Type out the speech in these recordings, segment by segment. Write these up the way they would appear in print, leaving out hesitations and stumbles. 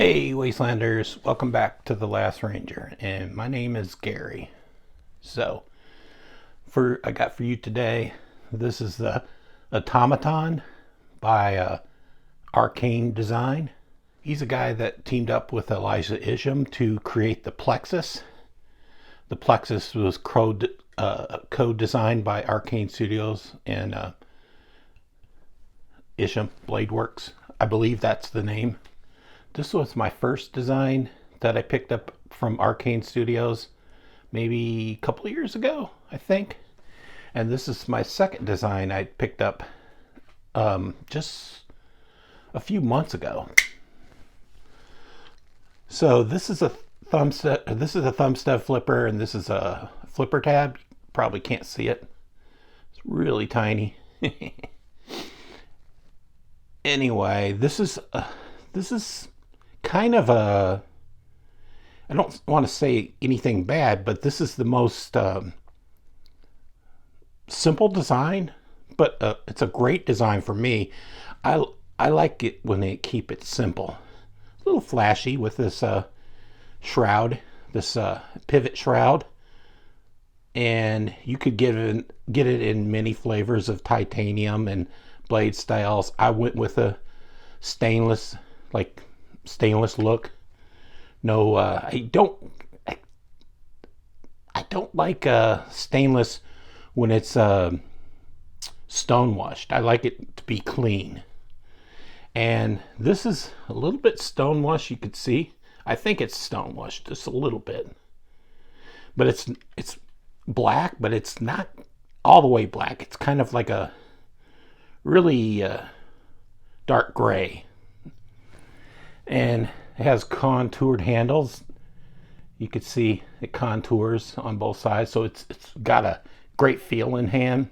Hey Wastelanders, welcome back to The Last Ranger, and my name is Gary. So, I got for you today, this is the Automaton by Arcane Design. He's a guy that teamed up with Elijah Isham to create the Plexus. The Plexus was co-designed by Arcane Studios and Isham Bladeworks. I believe that's the name. This was my first design that I picked up from Arcane Studios maybe a couple of years ago, I think. And this is my second design I picked up just a few months ago. So this is a thumb stud flipper, and this is a flipper tab. You probably can't see it. It's really tiny. Anyway, this is kind of a, I don't want to say anything bad, but this is the most simple design, but it's a great design for me. I like it when they keep it simple. A little flashy with this shroud, this pivot shroud, and you could get it in many flavors of titanium and blade styles. I went with a stainless look. No, I don't like stainless when it's stone washed. I like it to be clean. And this is a little bit stone washed, you could see. I think it's stone washed just a little bit. But it's black, but it's not all the way black. It's kind of like a really dark gray. And it has contoured handles. You can see it contours on both sides, so it's got a great feel in hand.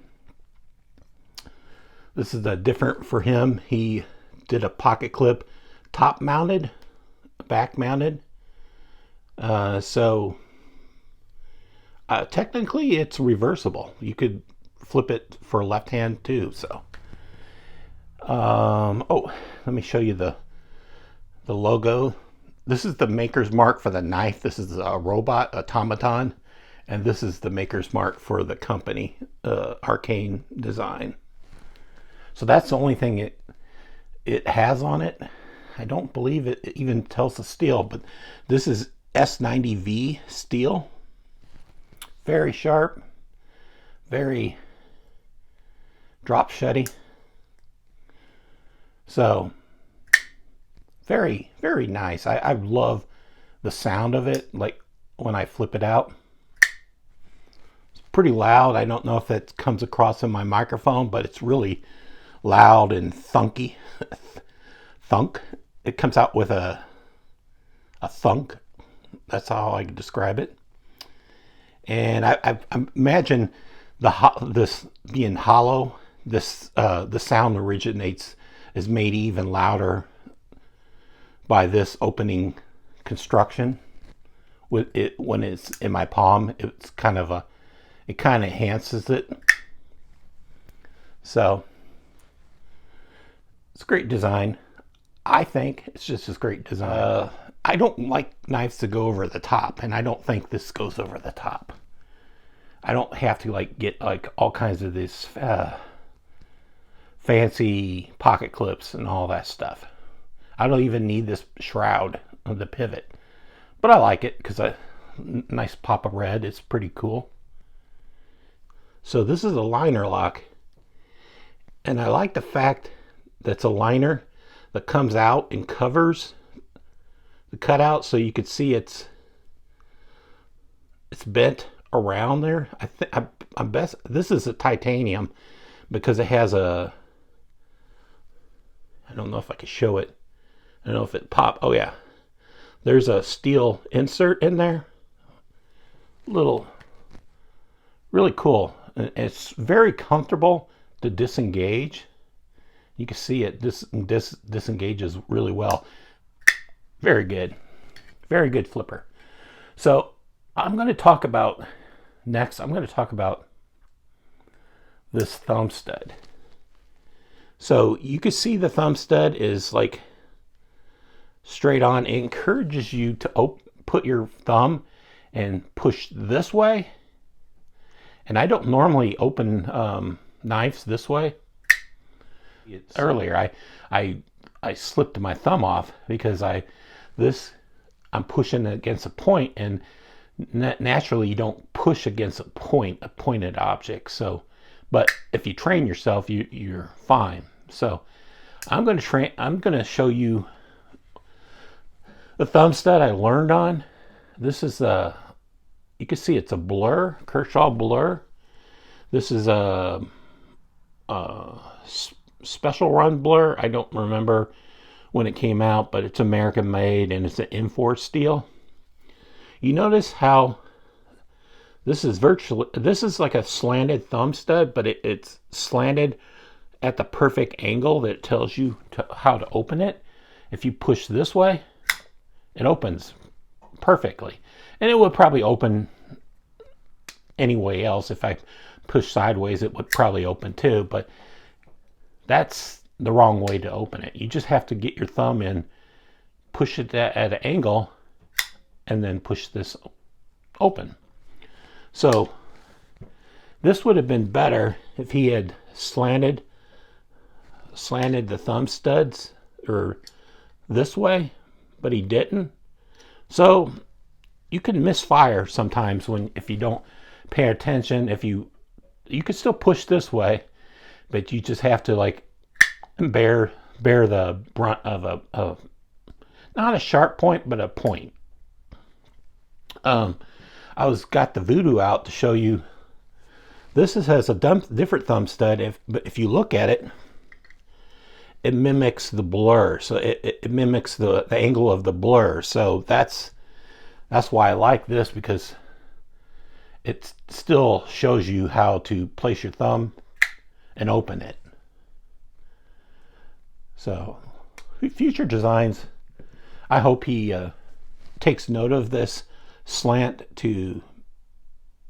This is different for him. He did a pocket clip, top mounted, back mounted. So technically it's reversible. You could flip it for left hand too. So oh, let me show you the logo. This is the maker's mark for the knife. This is a robot automaton, and this is the maker's mark for the company, Arcane Design. So that's the only thing it has on it. I don't believe it even tells the steel, but this is S90V steel. Very sharp, very drop shutty. So very, very nice. I love the sound of it, like when I flip it out. It's pretty loud. I don't know if that comes across in my microphone, but it's really loud and thunky. Thunk. It comes out with a thunk. That's how I can describe it. And I imagine this being hollow. The sound is made even louder by this opening construction. With it, when it's in my palm, it kind of enhances it. So it's a great design. I think it's just a great design. I don't like knives to go over the top, and I don't think this goes over the top. I don't have to get all kinds of this fancy pocket clips and all that stuff. I don't even need this shroud of the pivot, but I like it because a nice pop of red is pretty cool. So this is a liner lock, and I like the fact that it's a liner that comes out and covers the cutout, so you could see it's bent around there. I'm best. This is a titanium because it has a. I don't know if I can show it. I don't know if it popped. Oh yeah, there's a steel insert in there. Little, really cool. It's very comfortable to disengage. You can see it disengages really well. Very good flipper. So I'm going to talk about this thumb stud. So you can see the thumb stud is straight on. It encourages you to put your thumb and push this way. And I don't normally open knives this way. Earlier, I slipped my thumb off because I'm pushing against a point, and naturally you don't push against a pointed object. So, but if you train yourself, you're fine. So, I'm going to show you the thumb stud I learned on. This is you can see it's a blur, Kershaw blur. This is a special run blur. I don't remember when it came out, but it's American made and it's an M4 steel. You notice how this is like a slanted thumb stud, but it's slanted at the perfect angle that tells you how to open it. If you push this way, it opens perfectly. And it would probably open any way else. If I push sideways, it would probably open too, but that's the wrong way to open it. You just have to get your thumb in, push it at an angle, and then push this open. So this would have been better if he had slanted the thumb studs or this way, but he didn't. So you can misfire sometimes if you don't pay attention. If you could still push this way, but you just have to like bear the brunt of a not a sharp point, but a point. I got the Voodoo out to show you. This has a different thumb stud. But if you look at it, it mimics the blur. So it mimics the angle of the blur. So that's why I like this, because it still shows you how to place your thumb and open it. So future designs, I hope he takes note of this slant to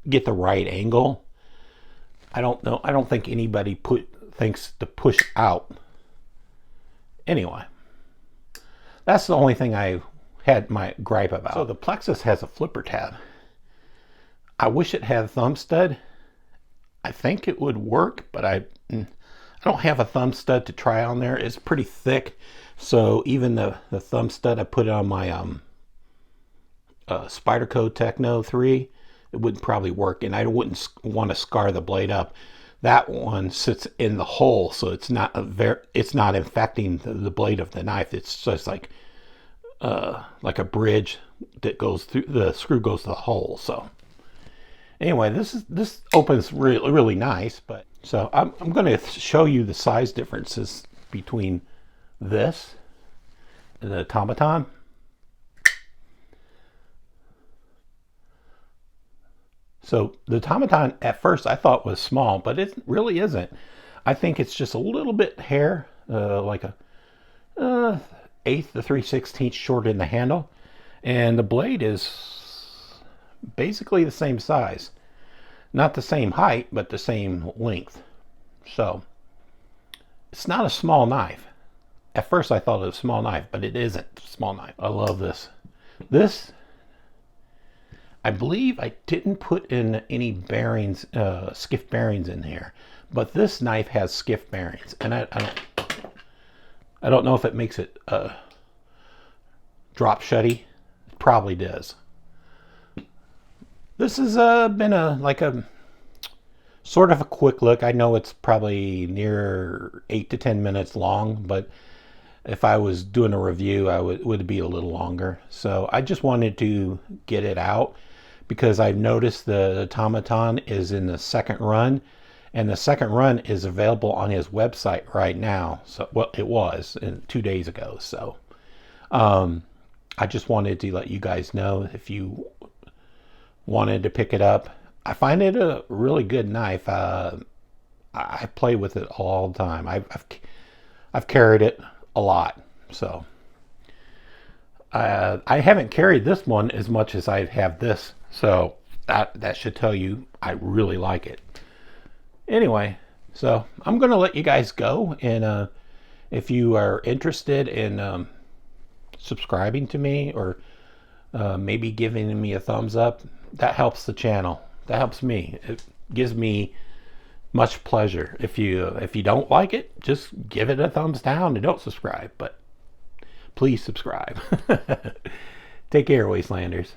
get the right angle. I don't know. I don't think anybody thinks to push out. Anyway, that's the only thing I had my gripe about. So the Plexus has a flipper tab. I wish it had a thumb stud. I think it would work, but I don't have a thumb stud to try on there. It's pretty thick, so even the thumb stud I put on my Spyderco Techno 3, it wouldn't probably work, and I wouldn't want to scar the blade up. That one sits in the hole, so it's not infecting the blade of the knife. It's just like a bridge that goes through, the screw goes to the hole. So anyway, this opens really, really nice. But so I'm going to show you the size differences between this and the Automaton. So the Automaton at first I thought was small, but it really isn't. I think it's just a little bit hair, like a eighth to 3/16 short in the handle, and the blade is basically the same size. Not the same height, but the same length. So it's not a small knife. At first I thought it was a small knife, but it isn't a small knife. I love this. This, I believe I didn't put in any bearings, skiff bearings in here, but this knife has skiff bearings, and I don't know if it makes it drop shutty. It probably does. This has been a sort of a quick look. I know it's probably near 8 to 10 minutes long, but if I was doing a review, would be a little longer. So I just wanted to get it out, because I've noticed the Automaton is in the second run, and the second run is available on his website right now. So, well, it was 2 days ago. So I just wanted to let you guys know if you wanted to pick it up. I find it a really good knife. I play with it all the time. I've carried it a lot. So I haven't carried this one as much as I have this. So that should tell you I really like it. Anyway, so I'm going to let you guys go. And if you are interested in subscribing to me, or maybe giving me a thumbs up. That helps the channel. That helps me. It gives me much pleasure. If you don't like it, just give it a thumbs down and don't subscribe. But please subscribe. Take care, Wastelanders.